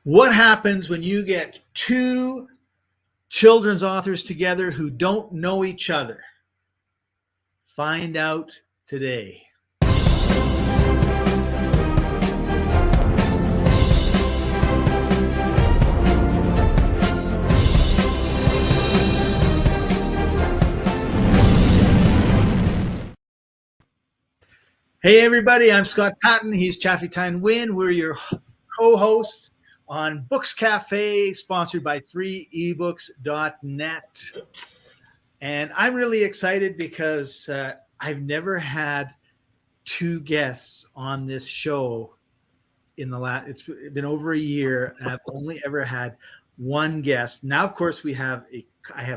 What happens when you get two children's authors together who don't know each other? Find out today. Hey everybody, I'm Scott Patton. He's Chaffee Tyne Wynn. We're your co-hosts on Books Cafe, sponsored by freeebooks.net. And I'm really excited because I've never had two guests on this show in the last, it's been over a year, and I've only ever had one guest. Now, of course, I have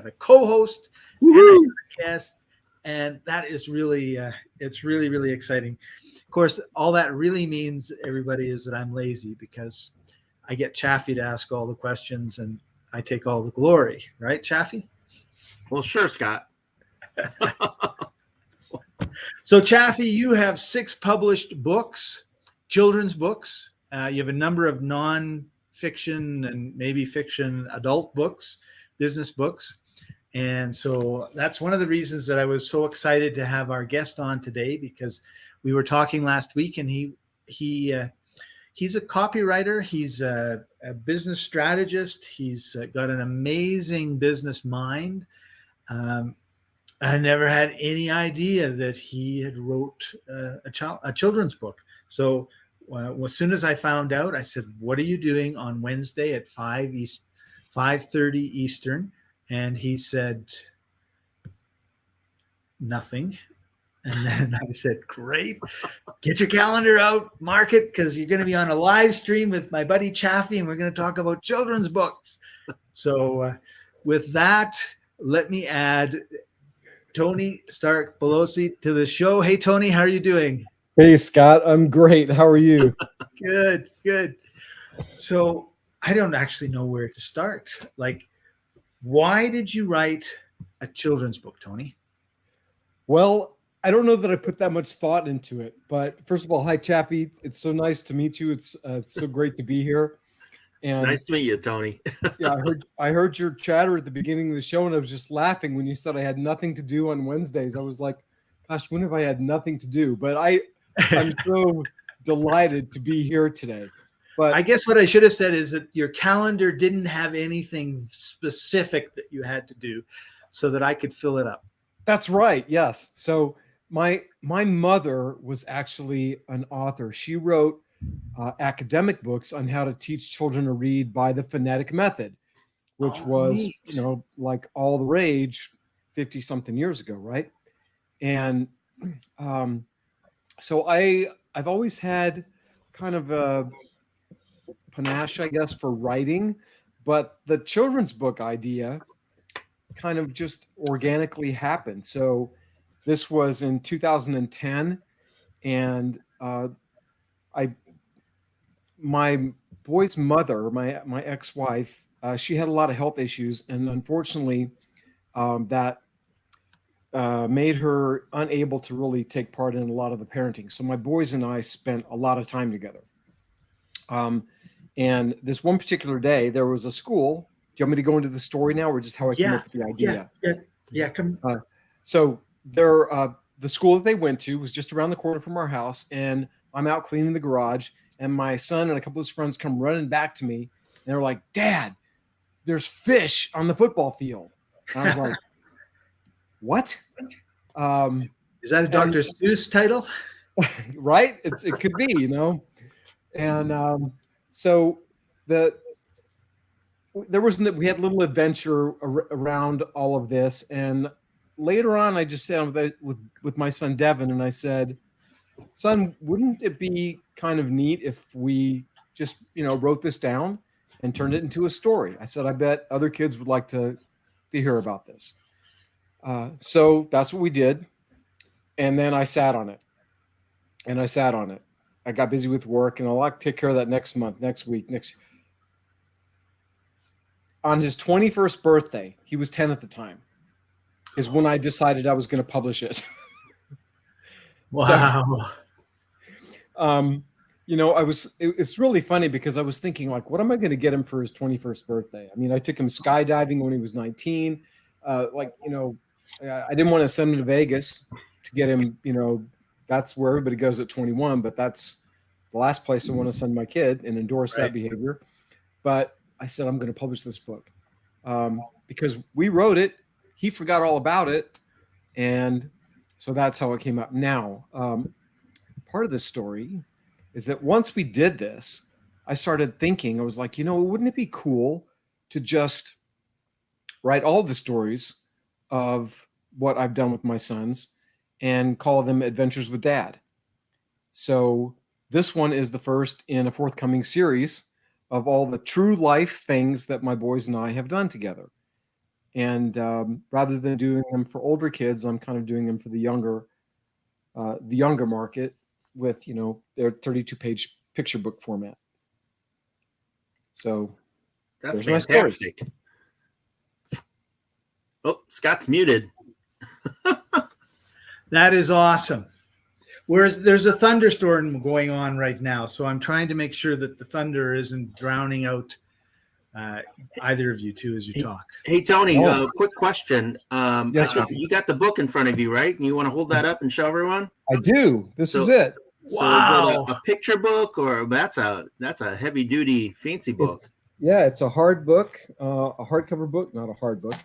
a co-host and a guest. And that is really, it's really, really exciting. Of course, all that really means, everybody, is that I'm lazy because I get Chaffee to ask all the questions and I take all the glory. Right, Chaffee? Well, sure, Scott. So, Chaffee, you have 6 published books, children's books. You have a number of non-fiction and maybe fiction adult books, business books. And so that's one of the reasons that I was so excited to have our guest on today, because we were talking last week, and he's a copywriter. He's a business strategist. He's got an amazing business mind. I never had any idea that he had wrote a children's book. So as soon as I found out, I said, "What are you doing on Wednesday at 5:30 Eastern?" And he said, "Nothing." And then I said, "Great, get your calendar out, mark it, because you're going to be on a live stream with my buddy Chaffee, and we're going to talk about children's books." So with that, let me add Tony Stark Policci to the show. Hey, Tony, how are you doing? Hey, Scott, I'm great. How are you? Good, good. So I don't actually know where to start. Why did you write a children's book, Tony? Well, I don't know that I put that much thought into it, but first of all, hi, Chaffee. It's so nice to meet you. It's so great to be here. And nice to meet you, Tony. Yeah, I heard your chatter at the beginning of the show, and I was just laughing when you said I had nothing to do on Wednesdays. I was like, gosh, when have I had nothing to do? But I'm so delighted to be here today. But I guess what I should have said is that your calendar didn't have anything specific that you had to do, so that I could fill it up. That's right. Yes. So my mother was actually an author. She wrote academic books on how to teach children to read by the phonetic method, which was, like all the rage 50 something years ago. Right. And so I've always had kind of a panache, I guess, for writing, but the children's book idea kind of just organically happened. So this was in 2010, and my boy's mother, my ex-wife, she had a lot of health issues, and unfortunately, that made her unable to really take part in a lot of the parenting. So my boys and I spent a lot of time together. And this one particular day, there was a school. Do you want me to go into the story now, or just how I came up with the idea? Yeah. Come. So the school that they went to was just around the corner from our house, and I'm out cleaning the garage, and my son and a couple of his friends come running back to me, and they're like, "Dad, there's fish on the football field." And I was like, "What?" Is that a Dr. Seuss title? Right? It could be, And so we had a little adventure around all of this, and later on, I just sat with my son Devin, and I said, "Son, wouldn't it be kind of neat if we just wrote this down and turned it into a story?" I said, "I bet other kids would like to hear about this." So that's what we did, and then I sat on it. I got busy with work, and I'll take care of that next month, next week, On his 21st birthday, he was 10 at the time, is when I decided I was going to publish it. Wow. it's really funny because I was thinking, like, what am I going to get him for his 21st birthday? I mean, I took him skydiving when he was 19. I didn't want to send him to Vegas to get him, that's where everybody goes at 21, but that's the last place I want to send my kid and endorse that behavior. But I said, I'm going to publish this book because we wrote it. He forgot all about it. And so that's how it came up. Now, part of the story is that once we did this, I started thinking, I was like, wouldn't it be cool to just write all the stories of what I've done with my sons and call them Adventures with Dad? So this one is the first in a forthcoming series of all the true life things that my boys and I have done together. And rather than doing them for older kids, I'm kind of doing them for the younger market with, their 32-page picture book format. So that's fantastic. Oh, Scott's muted. That is awesome. Whereas there's a thunderstorm going on right now, so I'm trying to make sure that the thunder isn't drowning out either of you two as you talk. Hey, Tony, quick question. Yes, you got the book in front of you, right? And you want to hold that up and show everyone? I do. This is it. So is it a picture book, or that's a heavy duty fancy book? It's a hard book, a hardcover book, not a hard book.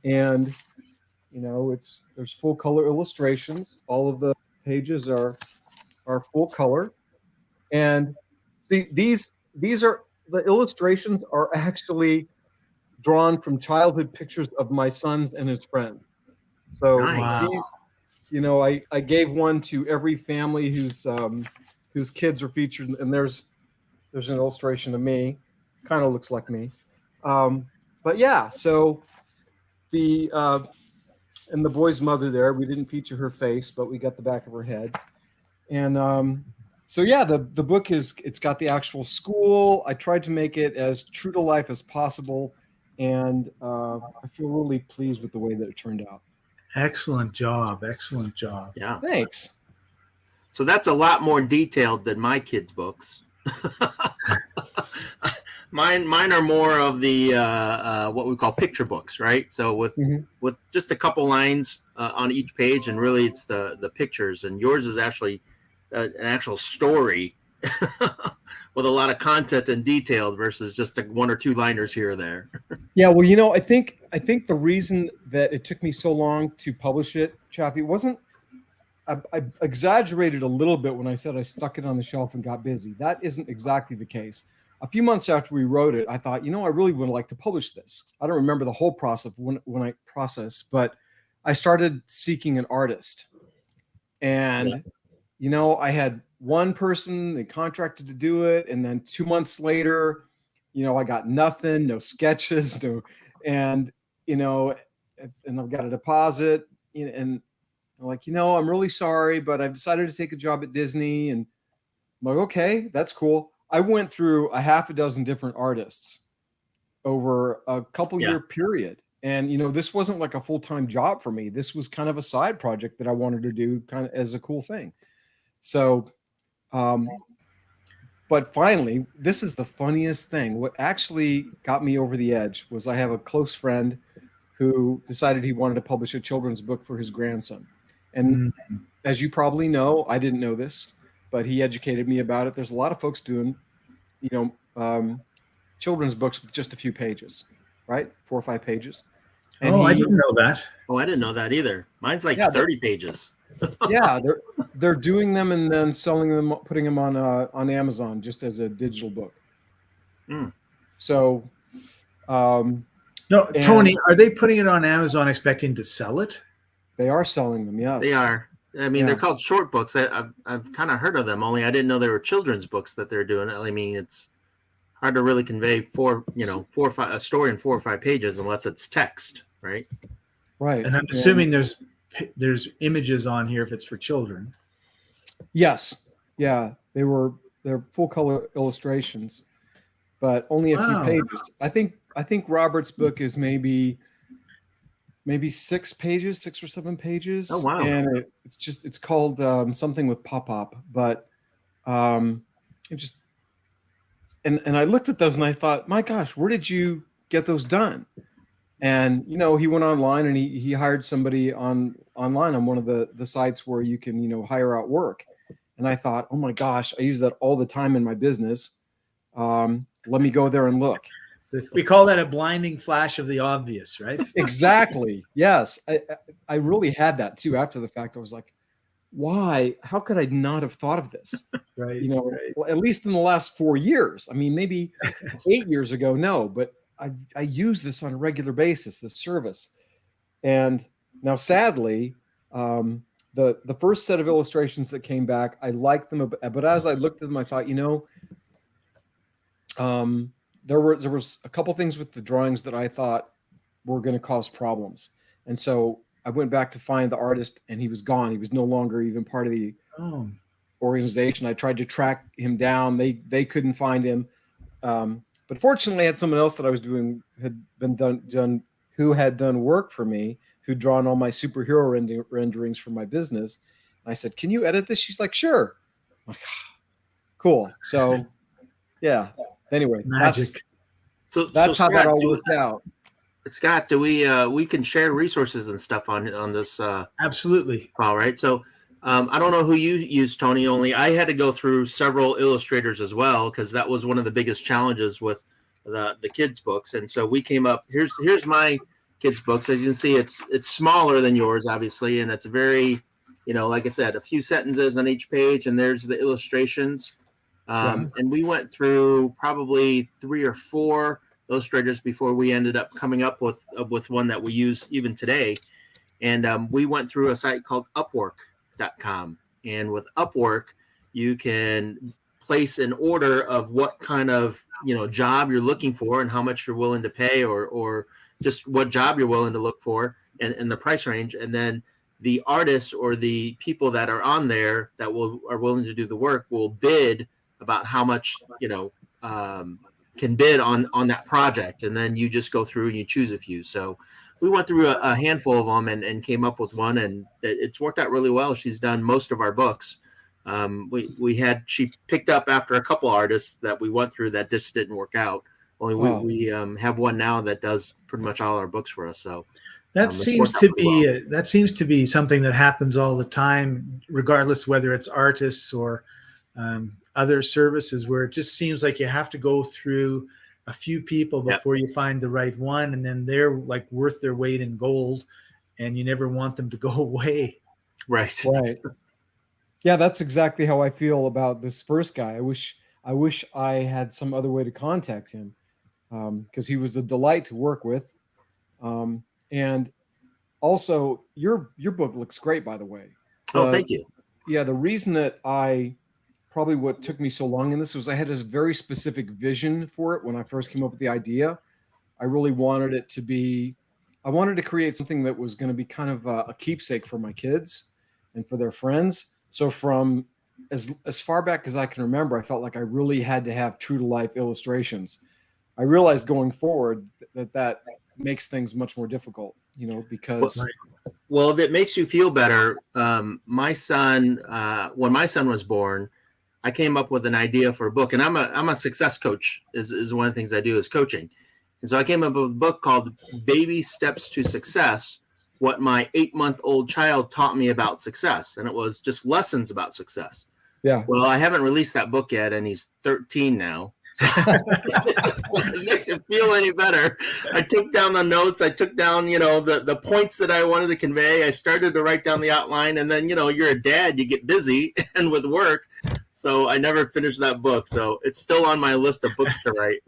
And there's full color illustrations. All of the pages are full color. And see, these are the illustrations are actually drawn from childhood pictures of my sons and his friends. So nice. I gave one to every family whose kids are featured, and there's an illustration of me, kind of looks like me. But yeah, so and the boy's mother there, we didn't feature her face, but we got the back of her head. And so yeah, the book it's got the actual school. I tried to make it as true to life as possible, and I feel really pleased with the way that it turned out. Excellent job. Yeah. Thanks. So that's a lot more detailed than my kids' books. Mine are more of the what we call picture books, right? So with just a couple lines on each page, and really it's the pictures. And yours is actually an actual story with a lot of content and detailed versus just one or two liners here or there. Yeah, well, I think the reason that it took me so long to publish it, Chaffee, wasn't I exaggerated a little bit when I said I stuck it on the shelf and got busy. That isn't exactly the case. A few months after we wrote it, I thought, I really would like to publish this. I don't remember the whole process but I started seeking an artist. And, I had one person that contracted to do it. And then 2 months later, I got nothing, no sketches, and I've got a deposit, and I'm like, I'm really sorry, but I've decided to take a job at Disney. And I'm like, okay, that's cool. I went through a half a dozen different artists over a couple year period. And, this wasn't like a full-time job for me. This was kind of a side project that I wanted to do kind of as a cool thing. So, but finally, this is the funniest thing. What actually got me over the edge was I have a close friend who decided he wanted to publish a children's book for his grandson. And as you probably know, I didn't know this, but he educated me about it. There's a lot of folks doing, children's books with just a few pages, right? 4 or 5 pages. And I didn't know that. Oh, I didn't know that either. Mine's like 30 pages. Yeah, they're doing them and then selling them, putting them on Amazon just as a digital book. So, Tony, are they putting it on Amazon expecting to sell it? They are selling them, yes. They are. I mean, they're called short books. I've kind of heard of them, only I didn't know they were children's books that they're doing. I mean, it's hard to really convey a story in 4 or 5 pages unless it's text, right? Right. And I'm assuming there's images on here if it's for children. Yes. Yeah. They're full color illustrations, but only a few pages. I think Robert's book is maybe 6 pages, 6 or 7 pages. Oh, wow. And it's called something with pop-up, but it just, and I looked at those and I thought, my gosh, where did you get those done? And, you know, he went online and he hired somebody online on one of the sites where you can, you know, hire out work. And I thought, oh my gosh, I use that all the time in my business. Let me go there and look. We call that a blinding flash of the obvious, right? Exactly. Yes. I really had that too. After the fact, I was like, why? How could I not have thought of this? Right. You know, right. At least in the last 4 years. I mean, maybe 8 years ago, no, but I use this on a regular basis, this service. And now, sadly, the first set of illustrations that came back, I liked them, but as I looked at them, I thought, you know, there was a couple things with the drawings that I thought were going to cause problems, and so I went back to find the artist, and he was gone. He was no longer even part of the organization. I tried to track him down. They couldn't find him. But fortunately, I had someone else that I was doing who had done work for me, who'd drawn all my superhero renderings for my business. And I said, "Can you edit this?" She's like, "Sure." I'm like, cool. So, yeah. Anyway, Magic. That's how Scott, that all worked out. Scott, do we can share resources and stuff on this? Absolutely. All right. So I don't know who you use, Tony. Only I had to go through several illustrators as well, because that was one of the biggest challenges with the kids' books. And so we came up. Here's my kids' books. As you can see, it's smaller than yours, obviously, and it's very, you know, like I said, a few sentences on each page, and there's the illustrations. And we went through probably 3 or 4 illustrators before we ended up coming up with one that we use even today. And we went through a site called Upwork.com. And with Upwork, you can place an order of what kind of, you know, job you're looking for and how much you're willing to pay, or just what job you're willing to look for, and the price range. And then the artists or the people that are on there that are willing to do the work will bid about how much, you know, can bid on that project. And then you just go through and you choose a few. So we went through a handful of them and came up with one, and it's worked out really well. She's done most of our books. She picked up after a couple artists that we went through that just didn't work out. Only we have one now that does pretty much all our books for us. So that seems to be something that happens all the time, regardless whether it's artists or other services, where it just seems like you have to go through a few people before you find the right one, and then they're like worth their weight in gold, and you never want them to go away. Right. Yeah, that's exactly how I feel about this first guy. I wish I had some other way to contact him, because he was a delight to work with. And also, your book looks great, by the way. Thank you. Yeah, the reason that probably what took me so long in this was I had a very specific vision for it when I first came up with the idea. I really wanted it to be, I wanted to create something that was going to be kind of a keepsake for my kids and for their friends. So from as far back as I can remember, I felt like I really had to have true to life illustrations. I realized going forward that makes things much more difficult, you know, because. Well, if it makes you feel better, my son, when my son was born, I came up with an idea for a book, and I'm a success coach. Is one of the things I do is coaching, and so I came up with a book called "Baby Steps to Success: What My 8-Month-Old Child Taught Me About Success," and it was just lessons about success. Yeah. Well, I haven't released that book yet, and he's 13 now. So it makes it feel any better. I took down the notes. I took down, you know, the points that I wanted to convey. I started to write down the outline, and then, you know, you're a dad, you get busy and with work. So I never finished that book. So it's still on my list of books to write.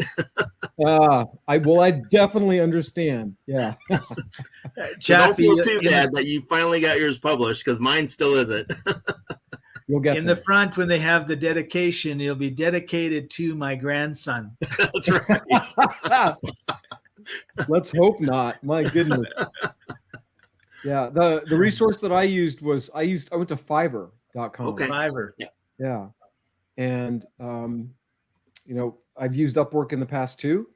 I definitely understand. Yeah. So don't feel too bad that you finally got yours published, because mine still isn't. You'll get in the front when they have the dedication, it'll be dedicated to my grandson. That's right. Let's hope not. My goodness. Yeah. The resource that I used was I went to Fiverr.com. Okay. Fiverr. Yeah. And you know, I've used Upwork in the past too.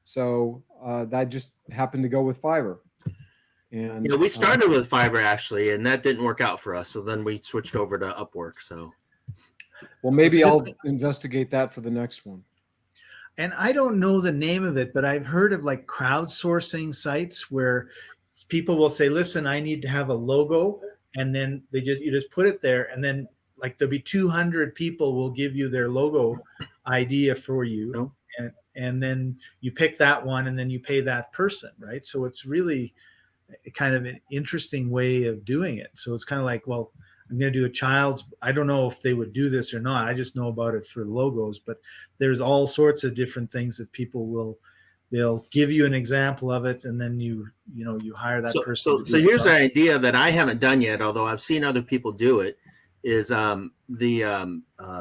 So that just happened to go with Fiverr. And yeah, we started with Fiverr actually, and that didn't work out for us. So then we switched over to Upwork. So Well, maybe I'll investigate that for the next one. And I don't know the name of it, but I've heard of like crowdsourcing sites where people will say, listen, I need to have a logo. And then you just put it there. And then like there'll be 200 people will give you their logo idea for you. Oh. And then you pick that one and then you pay that person. Right. So it's really kind of an interesting way of doing it. So it's kind of like, well, I'm going to do a child's, I don't know if they would do this or not. I just know about it for logos, but there's all sorts of different things that people they'll give you an example of it. And then you hire that person. So here's an idea that I haven't done yet, although I've seen other people do it, is I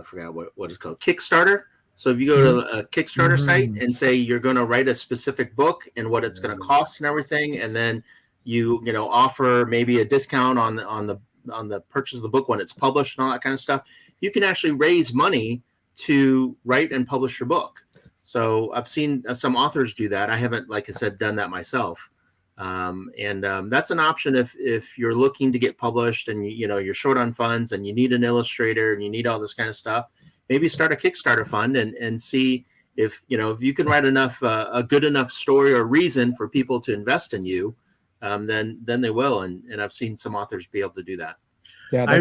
forgot what it's called, Kickstarter. So if you go to a Kickstarter site and say you're going to write a specific book and what it's going to cost and everything, and then you offer maybe a discount on the purchase of the book when it's published and all that kind of stuff, you can actually raise money to write and publish your book. So I've seen some authors do that. I haven't, like I said, done that myself. That's an option if you're looking to get published and you're short on funds and you need an illustrator and you need all this kind of stuff. Maybe start a Kickstarter fund and see if you can write enough a good enough story or reason for people to invest in you. Then they will, and I've seen some authors be able to do that. Yeah, I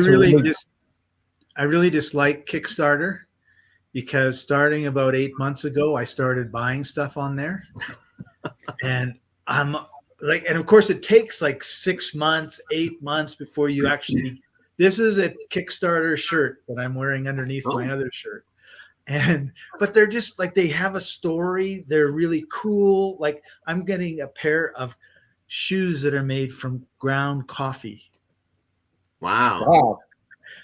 really dislike Kickstarter because starting about 8 months ago, I started buying stuff on there, and I'm like, and of course, it takes like 6 months, 8 months before you actually. This is a Kickstarter shirt that I'm wearing underneath my other shirt, but they're just like they have a story. They're really cool. Like I'm getting a pair of shoes that are made from ground coffee. Wow.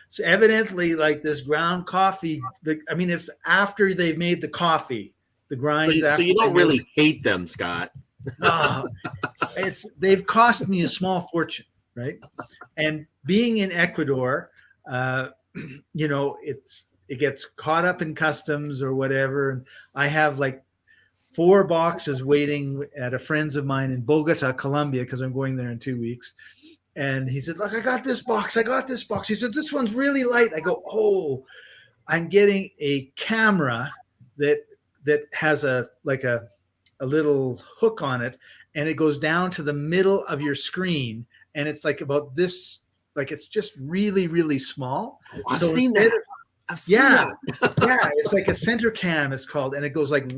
So evidently like this ground coffee, it's after they've made the coffee, the grind. So you don't really hate them, Scott. No, they've cost me a small fortune. Right. And being in Ecuador, it gets caught up in customs or whatever. And I have like 4 boxes waiting at a friend's of mine in Bogota, Colombia, because I'm going there in 2 weeks. And he said, look, I got this box. He said, this one's really light. I go, oh, I'm getting a camera that has a little hook on it. And it goes down to the middle of your screen. And it's like about this, like it's just really, really small. I've seen that. Yeah, it's like a center cam, it's called, and it goes like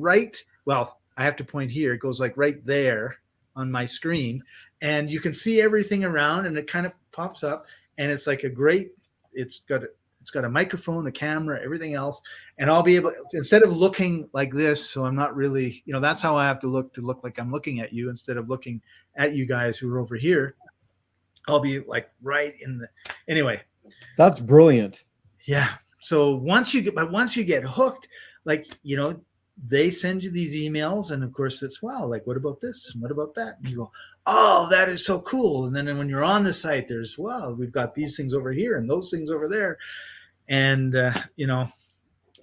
well, I have to point here. It goes like right there on my screen, and you can see everything around, and it kind of pops up, and it's like it's got a microphone, a camera, everything else, and I'll be able, instead of looking like this, so I'm not really, that's how I have to look like I'm looking at you instead of looking at you guys who are over here. I'll be like right anyway. That's brilliant. Yeah. So once you get hooked, like, they send you these emails, and of course it's, wow, like, what about this? And what about that? And you go, oh, that is so cool. And then when you're on the site, there's, well, we've got these things over here and those things over there. And,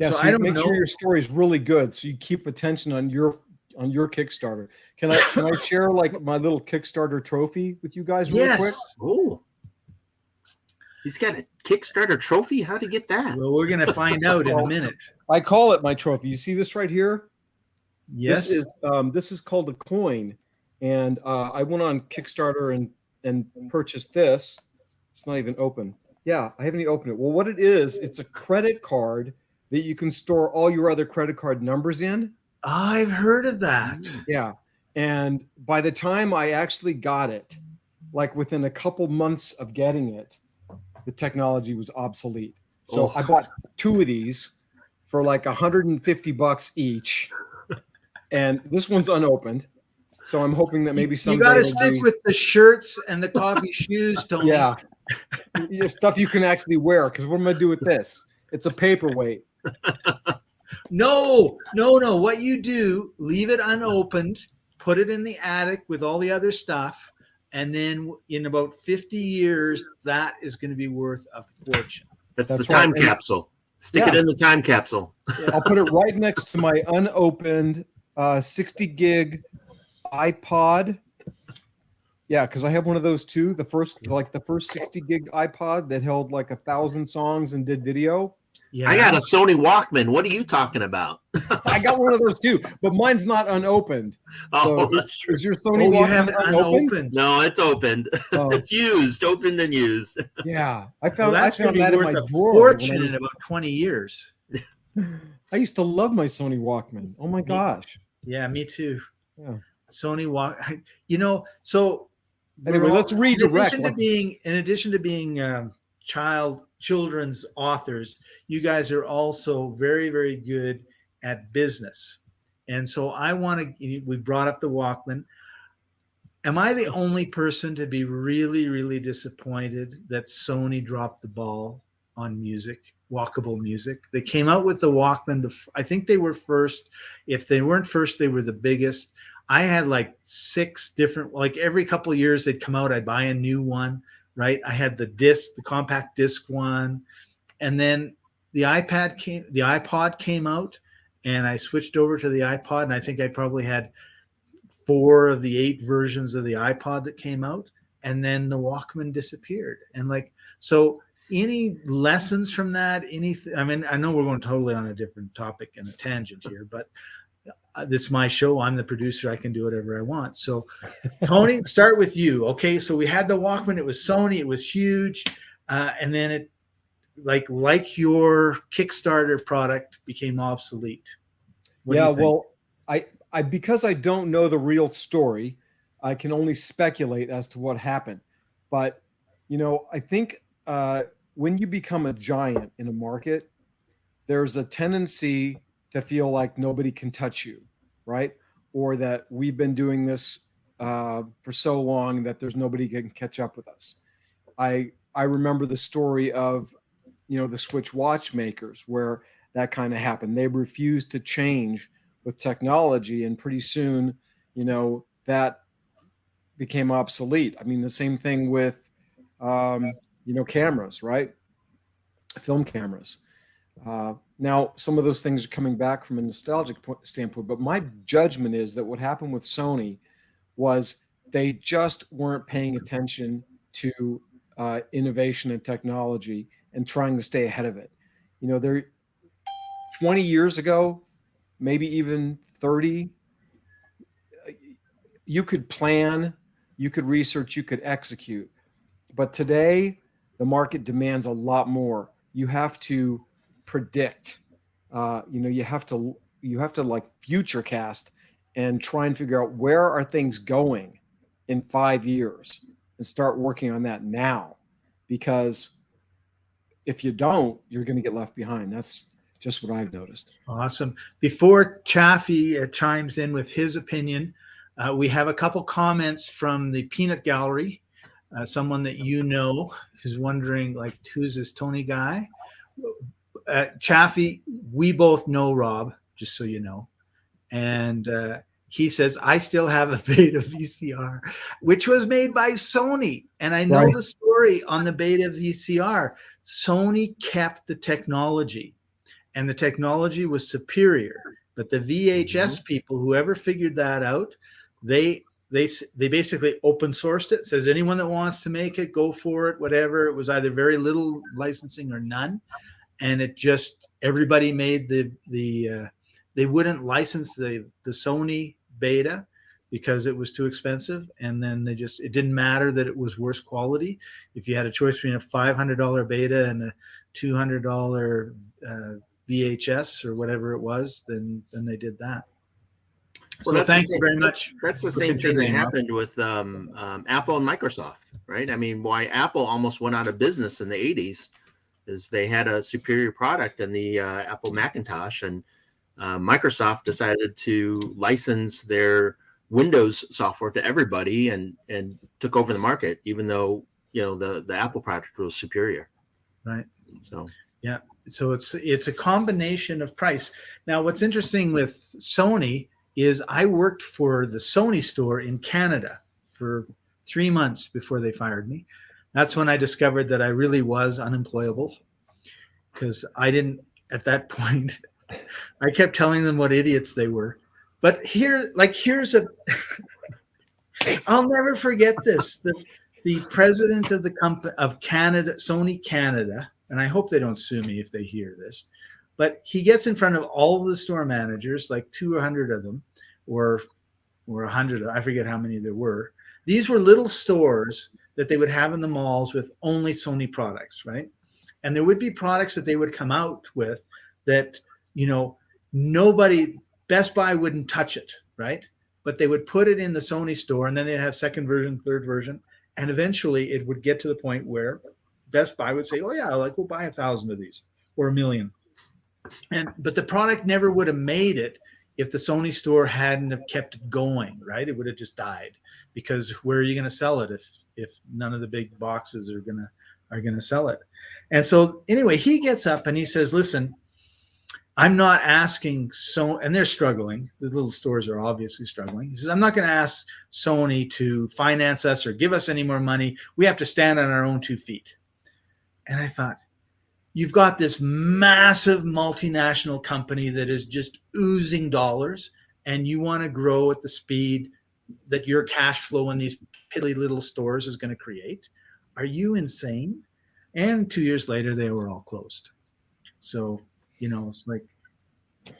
Yeah. so So I don't make know. sure your story is really good. So you keep attention on your Kickstarter. Can I share like my little Kickstarter trophy with you guys real quick? Oh, he's got a Kickstarter trophy. How'd he get that? Well, we're going to find out in a minute. I call it my trophy. You see this right here? Yes. This is called a coin. And I went on Kickstarter and purchased this. It's not even open. Yeah, I haven't even opened it. Well, what it is, it's a credit card that you can store all your other credit card numbers in. I've heard of that. Yeah. And by the time I actually got it, like within a couple months of getting it, the technology was obsolete. So I bought 2 of these for like $150 each. And this one's unopened. So I'm hoping that maybe someday you got to stick with the shirts and the coffee shoes, Tony. Yeah. Stuff you can actually wear. Because what am I going to do with this? It's a paperweight. No. What you do, leave it unopened, put it in the attic with all the other stuff, and then in about 50 years, that is going to be worth a fortune. That's the time capsule. Stick it in the time capsule. I'll put it right next to my unopened 60 gig iPod. Yeah, because I have one of those too. The first 60 gig iPod that held like 1,000 songs and did video. Yeah. I got a Sony Walkman. What are you talking about? I got one of those too, but mine's not unopened. So that's true. is your Sony Oh, you Walkman have it unopened? unopened. No, it's opened. Oh. It's used, opened and used. Yeah, I Well, found that's going to be that in worth my a drawer. fortune in about 20 years. I used to love my Sony Walkman. Oh my gosh. Yeah, me too. Yeah. Sony so Anyway, let's redirect. In addition to being children's authors, you guys are also very, very good at business. And so we brought up the Walkman. Am I the only person to be really, really disappointed that Sony dropped the ball on music, walkable music? They came out with the Walkman. I think they were first. If they weren't first, they were the biggest. I had like 6 different, like every couple of years they'd come out, I'd buy a new one, right? I had the compact disc one. And then the iPod came out, and I switched over to the iPod. And I think I probably had 4 of the 8 versions of the iPod that came out. And then the Walkman disappeared. And so any lessons from that? Anything? I mean, I know we're going totally on a different topic and a tangent here, but this is my show. I'm the producer. I can do whatever I want. So, Tony, start with you. Okay, so we had the Walkman. It was Sony. It was huge, and then it, like your Kickstarter product, became obsolete. What do you think? Well, I because I don't know the real story, I can only speculate as to what happened. But I think when you become a giant in a market, there's a tendency to feel like nobody can touch you, right? Or that we've been doing this for so long that there's nobody can catch up with us. I remember the story of, the Switch watchmakers, where that kind of happened. They refused to change with technology, and pretty soon, that became obsolete. I mean, the same thing with, cameras, right? Film cameras. Now, some of those things are coming back from a nostalgic standpoint, but my judgment is that what happened with Sony was they just weren't paying attention to innovation and technology and trying to stay ahead of it. They're 20 years ago, maybe even 30, you could plan, you could research, you could execute. But today, the market demands a lot more. You have to predict. You have to like future cast and try and figure out where are things going in 5 years and start working on that now, because if you don't, you're going to get left behind. That's just what I've noticed. Awesome. Before Chaffee chimes in with his opinion, we have a couple comments from the Peanut Gallery. Someone that who's wondering, like, who's this Tony guy? Chaffee, we both know Rob, just so you know. And he says, I still have a beta VCR, which was made by Sony. And I know the story on the beta VCR. Sony kept the technology, and the technology was superior. But the VHS people, whoever figured that out, they basically open sourced it. Says anyone that wants to make it, go for it, whatever. It was either very little licensing or none. And it just, everybody made they wouldn't license the Sony beta because it was too expensive. And then it didn't matter that it was worse quality. If you had a choice between a $500 beta and a $200 VHS or whatever it was, then they did that. So thank you very much. That's the same thing that happened with Apple and Microsoft, right? I mean, why Apple almost went out of business in the 80s is they had a superior product in the Apple Macintosh, and Microsoft decided to license their Windows software to everybody and took over the market, even though the Apple product was superior. Right. So yeah. So it's a combination of price. Now, what's interesting with Sony is I worked for the Sony store in Canada for 3 months before they fired me. That's when I discovered that I really was unemployable, because I didn't, at that point, I kept telling them what idiots they were. But here's I'll never forget this. The president of the company of Canada, Sony Canada, and I hope they don't sue me if they hear this, but he gets in front of all of the store managers, like 200 of them, or 100, I forget how many there were. These were little stores that they would have in the malls with only Sony products, right? And there would be products that they would come out with that, nobody, Best Buy wouldn't touch it, right? But they would put it in the Sony store, and then they'd have second version, third version. And eventually it would get to the point where Best Buy would say, oh yeah, like we'll buy 1,000 of these or 1,000,000. But the product never would have made it if the Sony store hadn't have kept it going, right? It would have just died, because where are you going to sell it if none of the big boxes are going to sell it? And so anyway, he gets up and he says, listen, I'm not asking and they're struggling. The little stores are obviously struggling. He says, I'm not going to ask Sony to finance us or give us any more money. We have to stand on our own 2 feet. And I thought, you've got this massive multinational company that is just oozing dollars, and you want to grow at the speed that your cash flow in these piddly little stores is going to create. Are you insane? And 2 years later, they were all closed. So, it's like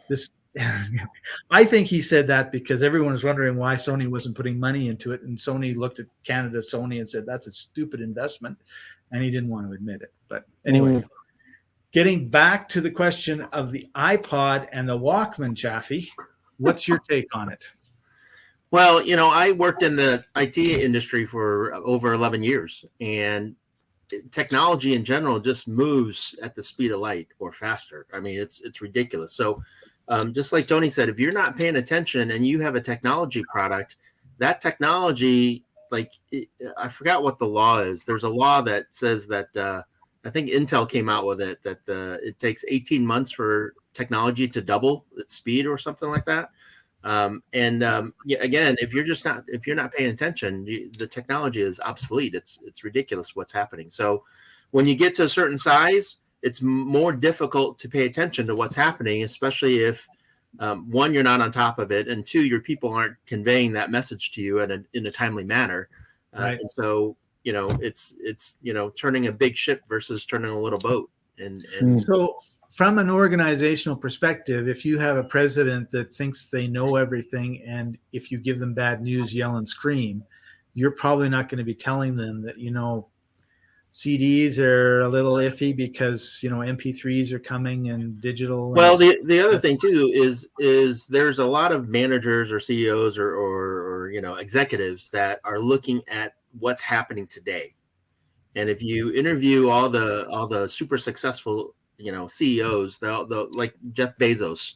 this. I think he said that because everyone was wondering why Sony wasn't putting money into it. And Sony looked at Canada Sony and said, that's a stupid investment. And he didn't want to admit it. But anyway, getting back to the question of the iPod and the Walkman, Chaffee, what's your take on it? Well, I worked in the IT industry for over 11 years, and technology in general just moves at the speed of light or faster. I mean, it's ridiculous. So just like Tony said, if you're not paying attention and you have a technology product, that technology, I forgot what the law is. There's a law that says that I think Intel came out with it, that it takes 18 months for technology to double its speed or something like that. Again, if you're not paying attention, the technology is obsolete. It's ridiculous what's happening. So when you get to a certain size, it's more difficult to pay attention to what's happening, especially if one, you're not on top of it, and two, your people aren't conveying that message to you in a timely manner. Right. And so, it's turning a big ship versus turning a little boat. And so from an organizational perspective, if you have a president that thinks they know everything, and if you give them bad news, yell and scream, you're probably not going to be telling them that, CDs are a little iffy because, MP3s are coming and digital. Well, the other thing too is there's a lot of managers or CEOs or executives that are looking at what's happening today. And if you interview all the super successful, CEOs, the like Jeff Bezos,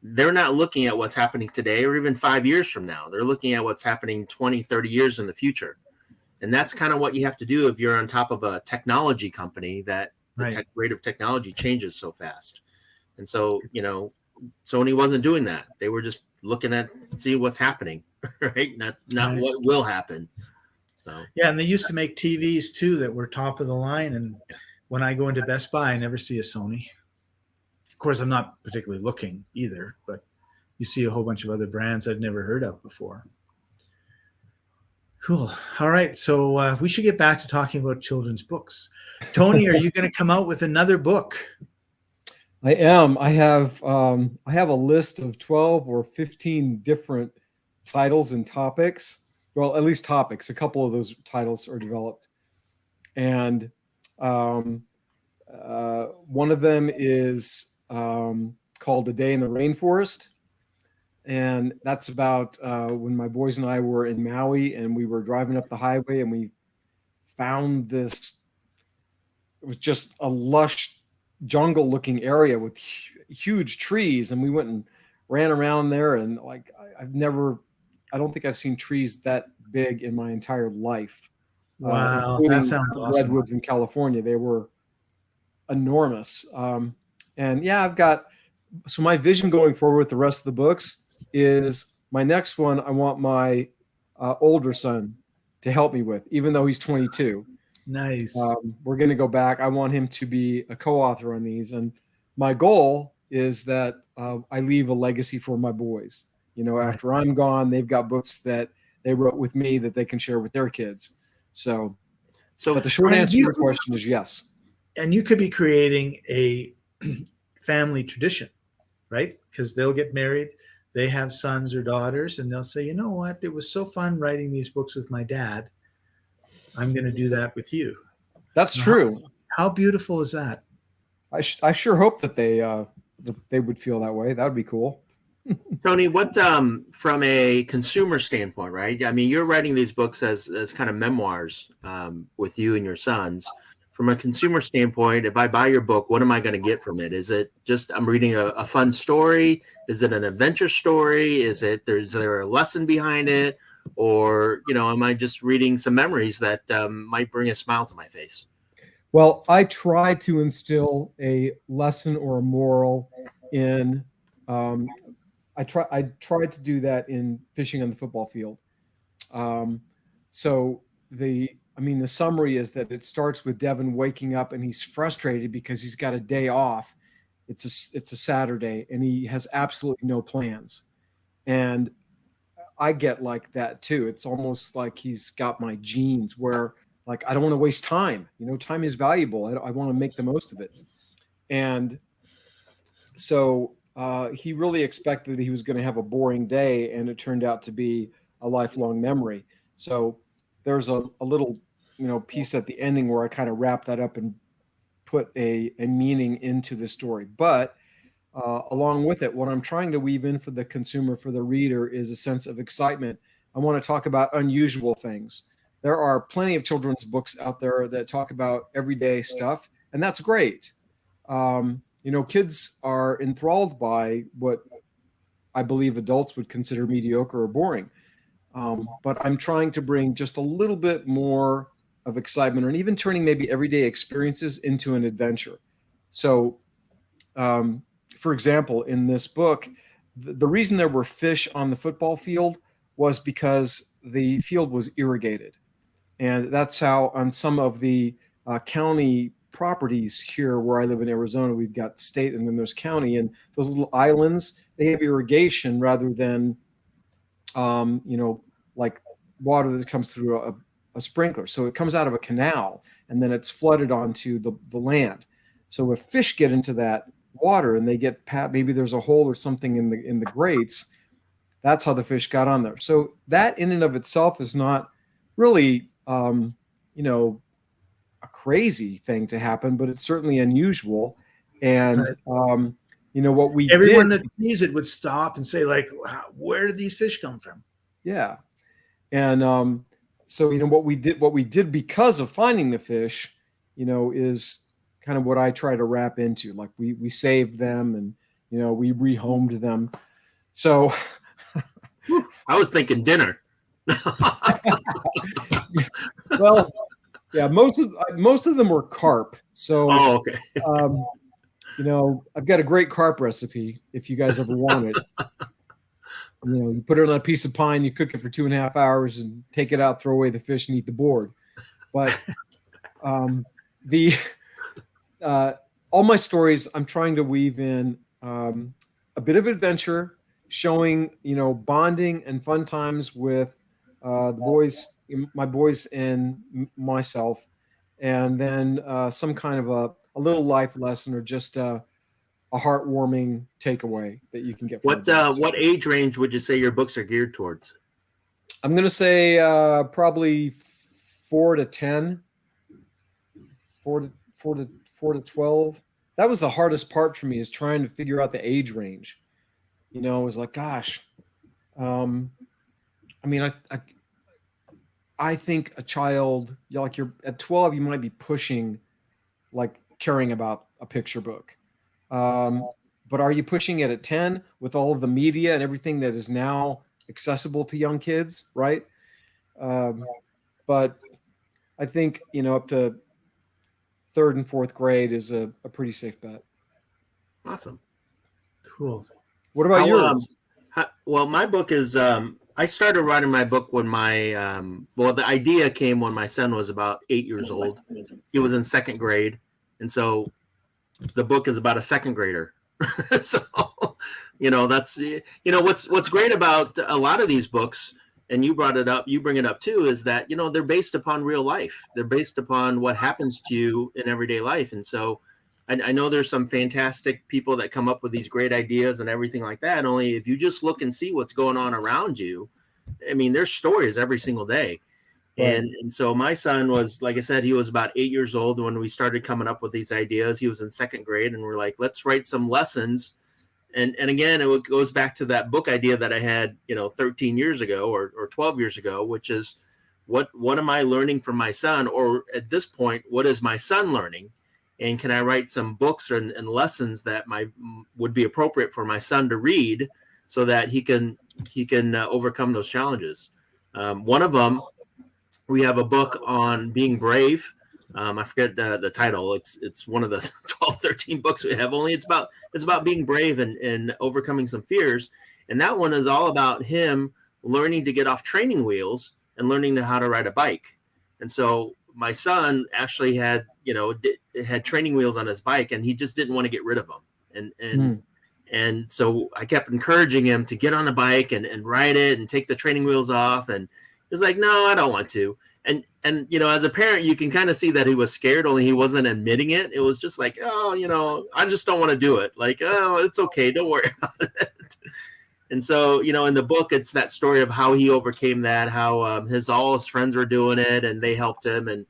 they're not looking at what's happening today or even 5 years from now. They're looking at what's happening 20, 30 years in the future. And that's kind of what you have to do if you're on top of a technology company that the rate of technology changes so fast. And so, Sony wasn't doing that. They were just looking at see what's happening, right? Not what will happen. So yeah, and they used to make TVs too that were top of the line. And when I go into Best Buy, I never see a Sony. Of course, I'm not particularly looking either, but you see a whole bunch of other brands I'd never heard of before. Cool. All right. So we should get back to talking about children's books. Tony, are you going to come out with another book? I am. I have a list of 12 or 15 different titles and topics. Well, at least topics. A couple of those titles are developed. And one of them is called A Day in the Rainforest. And that's about when my boys and I were in Maui, and we were driving up the highway, and we found this. It was just a lush jungle-looking area with huge trees, and we went and ran around there. And I don't think I've seen trees that big in my entire life. Wow, that sounds awesome. Redwoods in California, they were enormous. And yeah, so my vision going forward with the rest of the books is my next one. I want my older son to help me with, even though he's 22. Nice. We're going to go back. I want him to be a co-author on these. And my goal is that I leave a legacy for my boys. After I'm gone, they've got books that they wrote with me that they can share with their kids. But the short answer to your question is yes. And you could be creating a family tradition, right? Because they'll get married, they have sons or daughters, and they'll say, you know what, it was so fun writing these books with my dad. I'm going to do that with you. That's true. How beautiful is that? I sure hope that they would feel that way. That would be cool. Tony, what from a consumer standpoint, right? I mean, you're writing these books as kind of memoirs with you and your sons. From a consumer standpoint, if I buy your book, what am I going to get from it? Is it just I'm reading a fun story? Is it an adventure story? Is there a lesson behind it? Or, am I just reading some memories that might bring a smile to my face? Well, I try to instill a lesson or a moral in. I tried to do that in Fishing on the Football Field. So the summary is that it starts with Devin waking up and he's frustrated because he's got a day off. It's a Saturday and he has absolutely no plans. And I get like that too. It's almost like he's got my genes where like, I don't want to waste time. Time is valuable. I want to make the most of it. And so he really expected that he was going to have a boring day, and it turned out to be a lifelong memory. So there's a little, piece at the ending where I kind of wrap that up and put a meaning into the story. But along with it, what I'm trying to weave in for the consumer, for the reader, is a sense of excitement. I want to talk about unusual things. There are plenty of children's books out there that talk about everyday stuff, and that's great. Kids are enthralled by what I believe adults would consider mediocre or boring. But I'm trying to bring just a little bit more of excitement, and even turning maybe everyday experiences into an adventure. So, for example, in this book, the reason there were fish on the football field was because the field was irrigated. And that's how on some of the county properties here where I live in Arizona, we've got state and then there's county, and those little islands, they have irrigation rather than, like water that comes through a sprinkler. So it comes out of a canal and then it's flooded onto the land. So if fish get into that water and they get maybe there's a hole or something in the grates, that's how the fish got on there. So that in and of itself is not really, a crazy thing to happen, but it's certainly unusual. And, what we everyone did, that sees it would stop and say, like, wow, where did these fish come from? yeah. And so, what we did because of finding the fish, is kind of what I try to wrap into. Like we saved them and, we rehomed them. So I was thinking dinner. Well, yeah, most of them were carp. So, okay. I've got a great carp recipe if you guys ever want it. You put it on a piece of pine, you cook it for 2.5 hours, and take it out, throw away the fish, and eat the board. But all my stories, I'm trying to weave in a bit of adventure, showing bonding and fun times with the boys, my boys and myself, and then some kind of a little life lesson or just a heartwarming takeaway that you can get. What age range would you say your books are geared towards? I'm going to say probably 4 to 10, 4 to 12. That was the hardest part for me, is trying to figure out the age range. It was like, gosh, I think a child, like you're at 12, you might be pushing, like caring about a picture book. But are you pushing it at 10 with all of the media and everything that is now accessible to young kids, right? But I think, up to 3rd and 4th grade is a pretty safe bet. Awesome. Cool. What about yours? Well, my book is, I started writing my book when the idea came when my son was about 8 years old. He was in 2nd grade. And so the book is about a 2nd grader. So, that's, what's great about a lot of these books, and you brought it up, you bring it up too, is that, they're based upon real life. They're based upon what happens to you in everyday life. And so I know there's some fantastic people that come up with these great ideas and everything like that. Only if you just look and see what's going on around you, I mean, there's stories every single day. Right. And so my son was, like I said, he was about 8 years old when we started coming up with these ideas. He was in second grade, and we're like, let's write some lessons. And again, it goes back to that book idea that I had, 13 years ago or 12 years ago, which is what am I learning from my son? Or at this point, what is my son learning? And can I write some books and lessons that would be appropriate for my son to read so that he can overcome those challenges? One of them, we have a book on being brave. I forget the title. It's one of the 12, 13 books we have. Only it's about being brave and overcoming some fears. And that one is all about him learning to get off training wheels and learning how to ride a bike. And so my son actually had training wheels on his bike, and he just didn't want to get rid of them. And so I kept encouraging him to get on a bike and ride it and take the training wheels off. And he was like, no, I don't want to. And as a parent, you can kind of see that he was scared, only he wasn't admitting it. It was just like, oh, I just don't want to do it. Like, oh, it's okay. Don't worry about it. And so, in the book, it's that story of how he overcame that, how all his friends were doing it and they helped him. And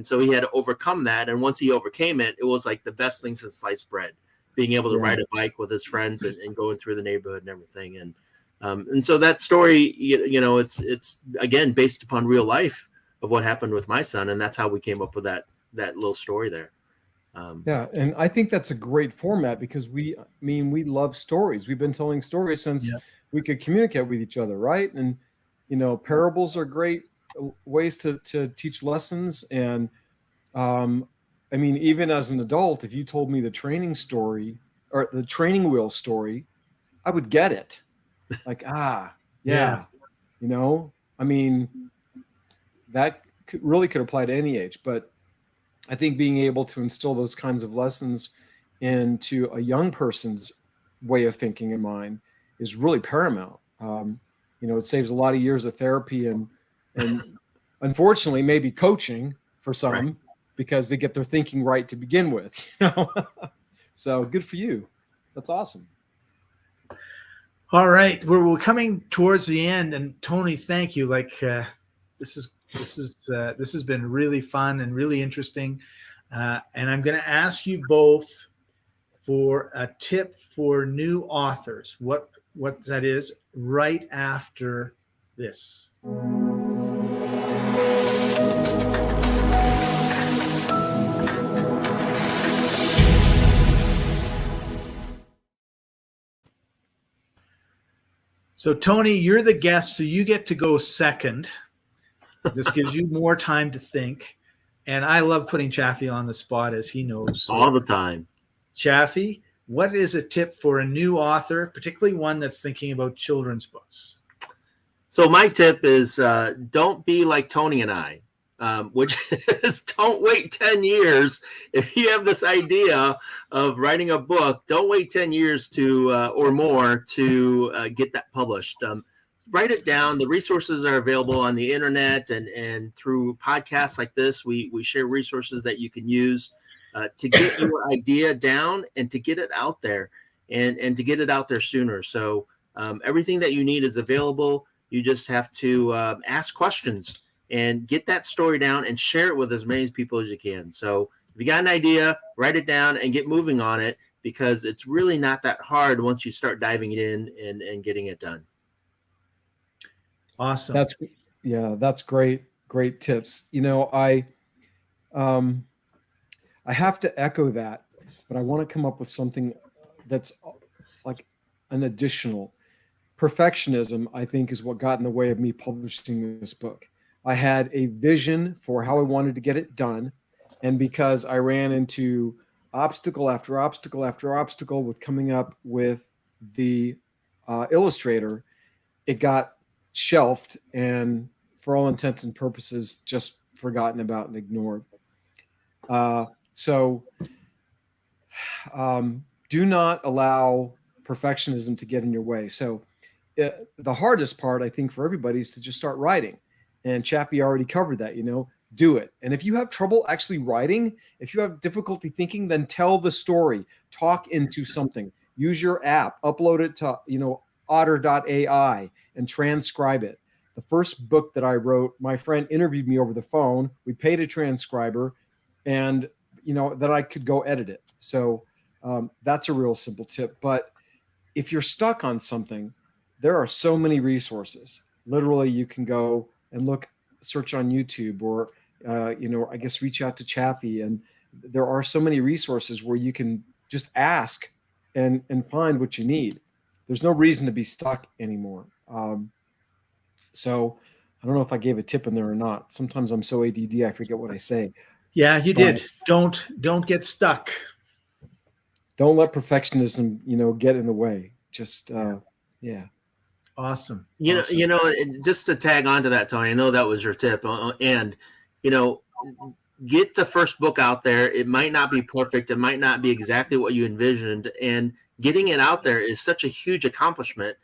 so he had to overcome that. And once he overcame it, it was like the best thing since sliced bread, being able to ride a bike with his friends and going through the neighborhood and everything. And so that story, it's again, based upon real life of what happened with my son. And that's how we came up with that little story there. And I think that's a great format because we love stories. We've been telling stories since we could communicate with each other, right? And parables are great ways to teach lessons. And even as an adult, if you told me the training story or the training wheel story, I would get it. Like, that really could apply to any age. But I think being able to instill those kinds of lessons into a young person's way of thinking and mind is really paramount. It saves a lot of years of therapy and unfortunately maybe coaching for some because they get their thinking right to begin with. So good for you. That's awesome. All right, we're coming towards the end, and Tony, thank you. This has been really fun and really interesting. And I'm going to ask you both for a tip for new authors, what that is, right after this. So Tony, you're the guest, so you get to go second. This gives you more time to think. And I love putting Chaffee on the spot, as he knows. So, all the time. Chaffee, what is a tip for a new author, particularly one that's thinking about children's books? So my tip is don't be like Tony and I, which is don't wait 10 years. If you have this idea of writing a book, don't wait 10 years or more to get that published. Write it down. The resources are available on the internet and through podcasts like this. We share resources that you can use to get your idea down and to get it out there and to get it out there sooner. So everything that you need is available. You just have to ask questions and get that story down and share it with as many people as you can. So if you got an idea, write it down and get moving on it, because it's really not that hard once you start diving it in and getting it done. Awesome. That's great. Great tips. I have to echo that, but I want to come up with something that's like an additional. Perfectionism, I think, is what got in the way of me publishing this book. I had a vision for how I wanted to get it done. And because I ran into obstacle after obstacle after obstacle with coming up with the illustrator, it got shelved and, for all intents and purposes, just forgotten about and ignored. So do not allow perfectionism to get in your way. So the hardest part, I think, for everybody is to just start writing. And Chappie already covered that, do it. And if you have trouble actually writing, if you have difficulty thinking, then tell the story, talk into something, use your app, upload it to, otter.ai and transcribe it. The first book that I wrote, my friend interviewed me over the phone. We paid a transcriber and, that I could go edit it. So that's a real simple tip. But if you're stuck on something, there are so many resources. Literally, you can go and search on YouTube or, I guess reach out to Chaffee. And there are so many resources where you can just ask and find what you need. There's no reason to be stuck anymore. So I don't know if I gave a tip in there or not. Sometimes I'm so ADD, I forget what I say. Yeah, you did. Don't get stuck. Don't let perfectionism, get in the way. Just, yeah. Awesome. Just to tag on to that, Tony, I know that was your tip. And, get the first book out there. It might not be perfect. It might not be exactly what you envisioned. And getting it out there is such a huge accomplishment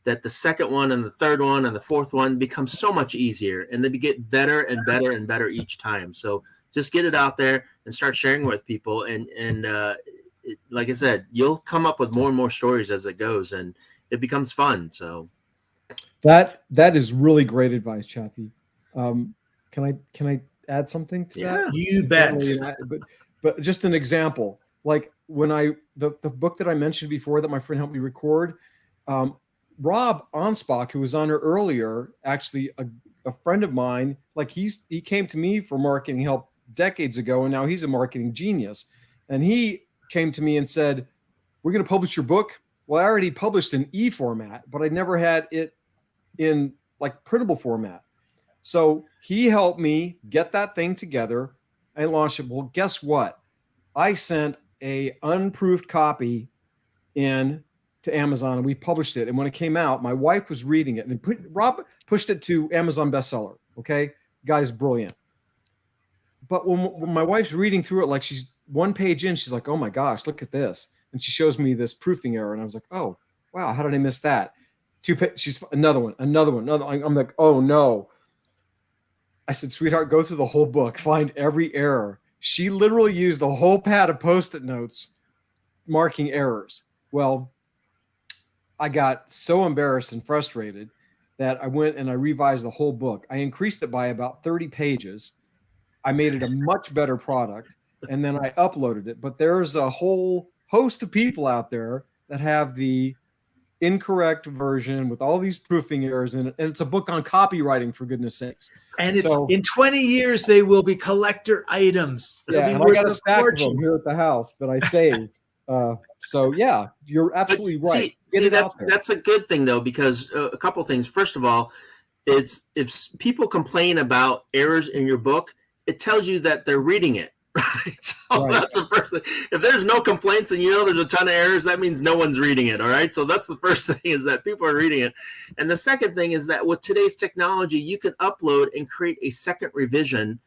that the second one and the third one and the fourth one becomes so much easier. And they get better and better and better each time. So just get it out there and start sharing with people. And like I said, you'll come up with more and more stories as it goes, and it becomes fun. So that is really great advice, Chaffee. Can I add something to that? You bet. But just an example, like when the book that I mentioned before that my friend helped me record, Rob Onspach, who was on her earlier, actually a friend of mine, like he came to me for marketing help decades ago, and now he's a marketing genius. And he came to me and said, "We're going to publish your book." Well, I already published in e-format, but I never had it in like printable format. So he helped me get that thing together and launch it. Well, guess what? I sent a unproofed copy in to Amazon and we published it. And when it came out, my wife was reading it and Rob pushed it to Amazon bestseller. Okay. Guy's brilliant. But when my wife's reading through it, like she's one page in, she's like, "Oh my gosh, look at this." And she shows me this proofing error. And I was like, "Oh, wow. How did I miss that?" She's another one. I'm like, "Oh no." I said, "Sweetheart, go through the whole book, find every error." She literally used a whole pad of Post-it notes marking errors. Well, I got so embarrassed and frustrated that I went and I revised the whole book. I increased it by about 30 pages. I made it a much better product, and then I uploaded it. But there's a whole host of people out there that have the incorrect version with all these proofing errors in it, and it's a book on copywriting, for goodness sakes. And it's in 20 years they will be collector items. Yeah, and I got a stack of them here at the house that I saved. So yeah, you're absolutely right. That's a good thing though, because a couple things. First of all, it's if people complain about errors in your book, it tells you that they're reading it. Right. So that's the first thing. If there's no complaints and there's a ton of errors, that means no one's reading it. All right. So that's the first thing, is that people are reading it. And the second thing is that with today's technology, you can upload and create a second revision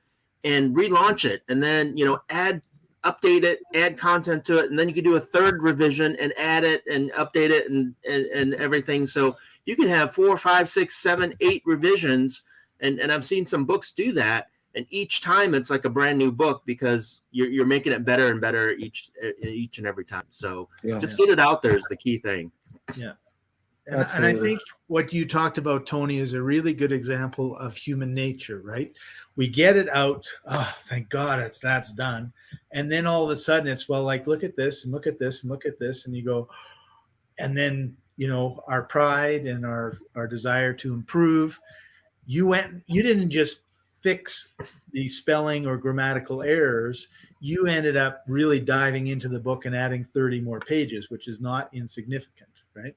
and relaunch it. And then, update it, add content to it. And then you can do a third revision and add it and update it and everything. So you can have 4, 5, 6, 7, 8 revisions. And I've seen some books do that. And each time it's like a brand new book, because you're making it better and better each and every time. So just get it out there is the key thing. Yeah. And I think what you talked about, Tony, is a really good example of human nature, right? We get it out. Oh, thank God that's done. And then all of a sudden it's, well, like, look at this and look at this and look at this. And you go, and then, our pride and our desire to improve, you didn't just fix the spelling or grammatical errors. You ended up really diving into the book and adding 30 more pages, which is not insignificant, right?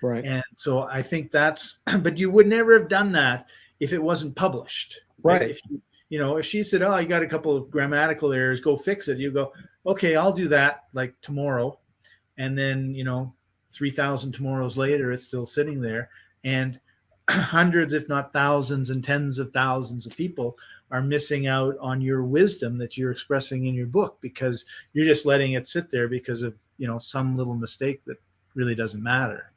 Right. And so I think but you would never have done that if it wasn't published. Right. If she said, "Oh, you got a couple of grammatical errors, go fix it." You go, "Okay, I'll do that like tomorrow." And then, 3,000 tomorrows later, it's still sitting there. And hundreds, if not thousands and tens of thousands of people are missing out on your wisdom that you're expressing in your book, because you're just letting it sit there because of, some little mistake that really doesn't matter.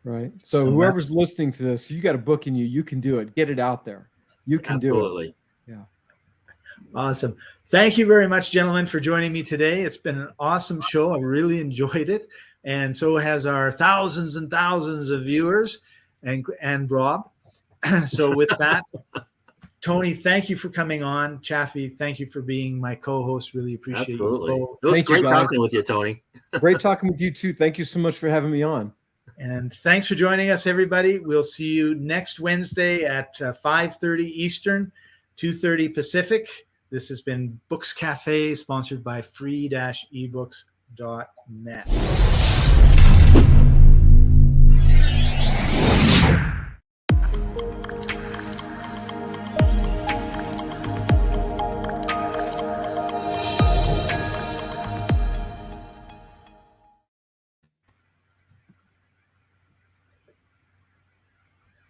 Right. So whoever's listening to this, you got a book in you, you can do it. Get it out there. You can do it. Absolutely. Yeah. Awesome. Thank you very much, gentlemen, for joining me today. It's been an awesome show. I really enjoyed it. And so has our thousands and thousands of viewers and Rob. So with that, Tony, thank you for coming on. Chaffee, thank you for being my co-host. Really appreciate Absolutely. you both. It was Thank you, great guys. talking with you, Tony. Great talking with you too. Thank you so much for having me on. And thanks for joining us, everybody. We'll see you next Wednesday at 5:30 Eastern, 2:30 Pacific. This has been Books Cafe, sponsored by free-ebooks.net.